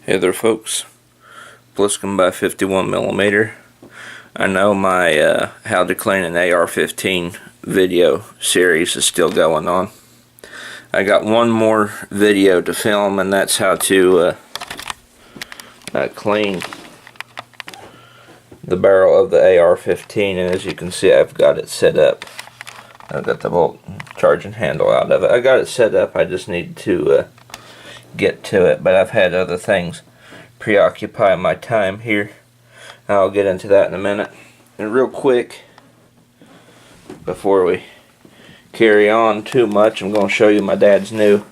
Hey there folks, Bliscum by 51mm. I know my how to clean an AR-15 video series is still going on. I got one more video to film, and that's how to clean the barrel of the AR-15. And as you can see, I've got it set up. I've got the bolt charging handle out of it. I got it set up, I just need to get to it, but I've had other things preoccupy my time here. I'll get into that in a minute. And real quick, before we carry on too much, I'm going to show you my dad's new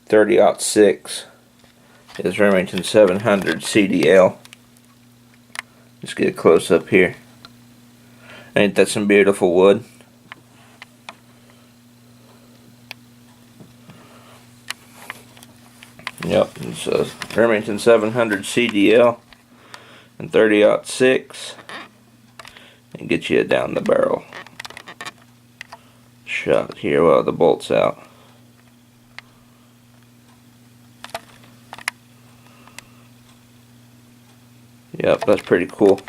30-06, his Remington 700 CDL. Just get a close up here. Ain't that some beautiful wood? Yep, it's a Remington 700 CDL and 30-06, and get you down the barrel shot here while the bolt's out. Yep, that's pretty cool.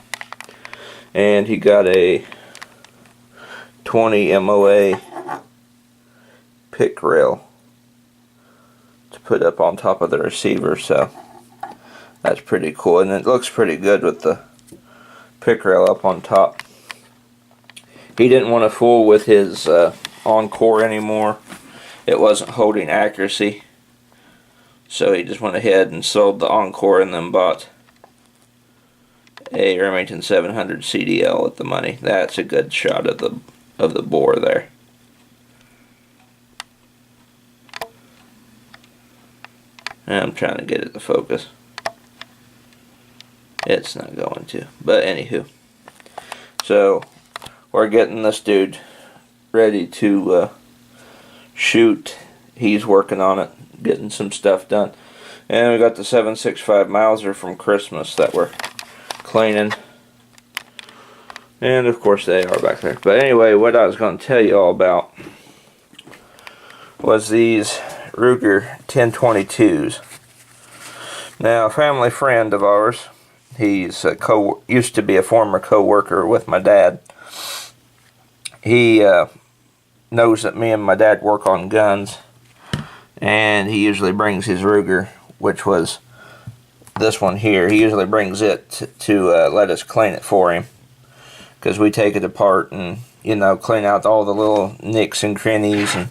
And he got a 20 MOA pick rail to put up on top of the receiver, so that's pretty cool, and it looks pretty good with the pick rail up on top. He didn't want to fool with his Encore anymore. It wasn't holding accuracy, so he just went ahead and sold the Encore and then bought a Remington 700 CDL with the money. That's a good shot of the bore there. I'm trying to get it to focus. It's not going to. But anywho. So, we're getting this dude ready to shoot. He's working on it, getting some stuff done. And we got the 7.65 Mauser from Christmas that we're cleaning. And of course they are back there. But anyway, what I was going to tell you all about was these Ruger 10/22s. Now, a family friend of ours, he's used to be a former co-worker with my dad. He knows that me and my dad work on guns, and he usually brings his Ruger, which was this one here. He usually brings it to let us clean it for him, because we take it apart and, you know, clean out all the little nicks and crannies and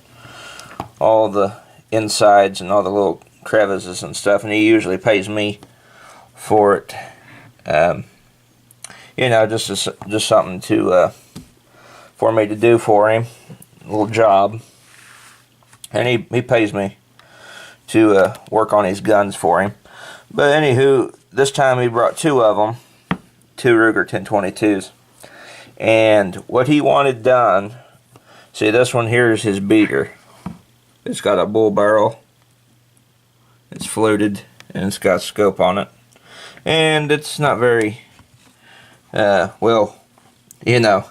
all the insides and all the little crevices and stuff, and he usually pays me for it. You know, just something to for me to do for him, a little job, and he pays me to work on his guns for him. But anywho, this time he brought two of them, two Ruger 10/22s, and what he wanted done, see, this one here is his beater. It's got a bull barrel, it's fluted, and it's got a scope on it. And it's not very, well, you know,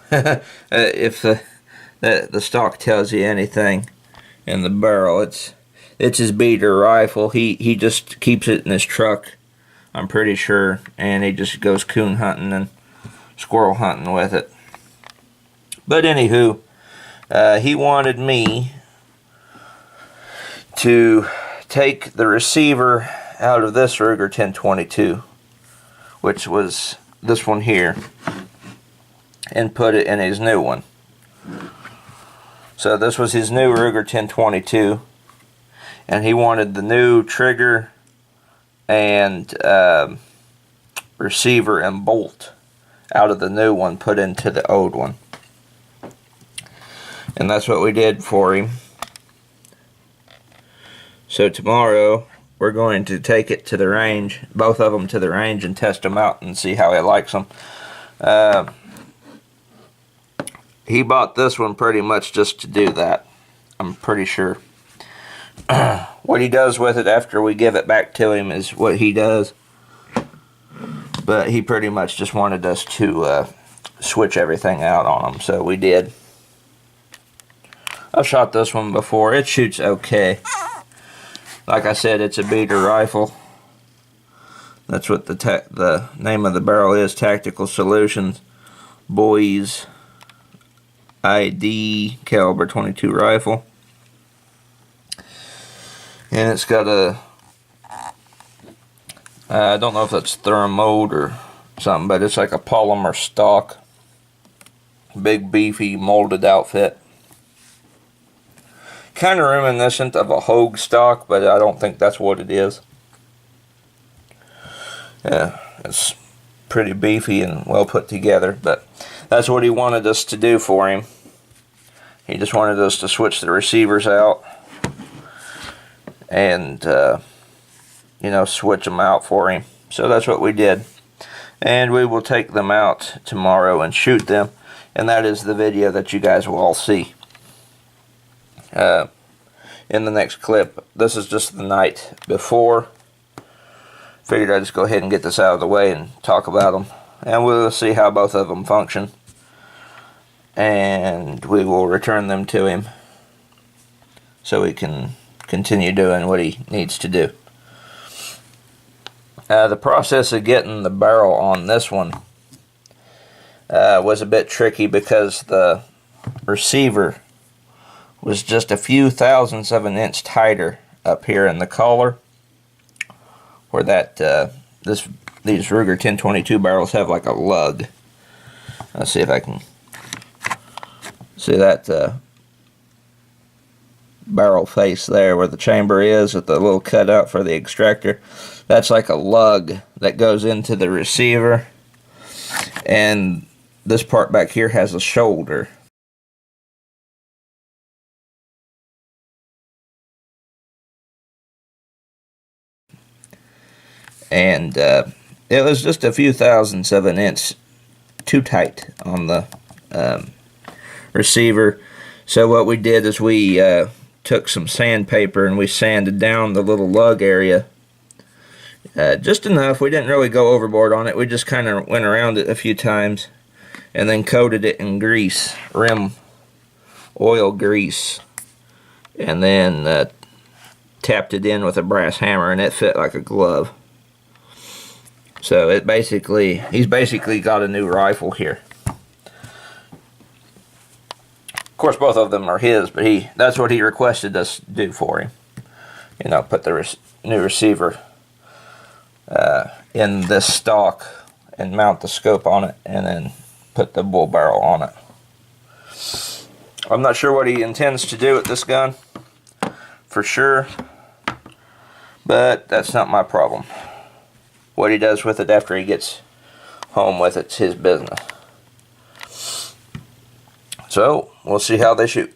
if the stock tells you anything in the barrel, it's his beater rifle. He just keeps it in his truck, I'm pretty sure, and he just goes coon hunting and squirrel hunting with it. But anywho, he wanted me to take the receiver out of this Ruger 10/22, which was this one here, and put it in his new one. So this was his new Ruger 10/22, and he wanted the new trigger and receiver and bolt out of the new one put into the old one. And that's what we did for him. So tomorrow we're going to take it to the range, both of them to the range, and test them out and see how he likes them. He bought this one pretty much just to do that, I'm pretty sure. What he does with it after we give it back to him is what he does. But he pretty much just wanted us to switch everything out on him, so we did. I've shot this one before. It shoots okay. Like I said, it's a beater rifle. That's what the name of the barrel is, Tactical Solutions Boys ID caliber 22 rifle. And it's got a, I don't know if that's thermold or something, but it's like a polymer stock. Big beefy molded outfit. Kind of reminiscent of a Hogue stock, but I don't think that's what it is. Yeah, it's pretty beefy and well put together, but that's what he wanted us to do for him. He just wanted us to switch the receivers out and you know, switch them out for him. So that's what we did, and we will take them out tomorrow and shoot them, and that is the video that you guys will all see in the next clip. This is just the night before. Figured I'd just go ahead and get this out of the way and talk about them, and we'll see how both of them function, and we will return them to him so he can continue doing what he needs to do. The process of getting the barrel on this one was a bit tricky because the receiver was just a few thousandths of an inch tighter up here in the collar, where that these Ruger 1022 barrels have like a lug. Let's see if I can see that barrel face there where the chamber is with the little cutout for the extractor. That's like a lug that goes into the receiver, and this part back here has a shoulder. And it was just a few thousandths of an inch too tight on the receiver. So what we did is we took some sandpaper and we sanded down the little lug area just enough. We didn't really go overboard on it. We just kind of went around it a few times and then coated it in grease, rim oil grease, and then tapped it in with a brass hammer, and it fit like a glove. So it basically, he's basically got a new rifle here. Of course, both of them are his, but that's what he requested us do for him. You know, put the new receiver in this stock and mount the scope on it, and then put the bull barrel on it. I'm not sure what he intends to do with this gun, for sure, but that's not my problem. What he does with it after he gets home with it's his business. So, we'll see how they shoot.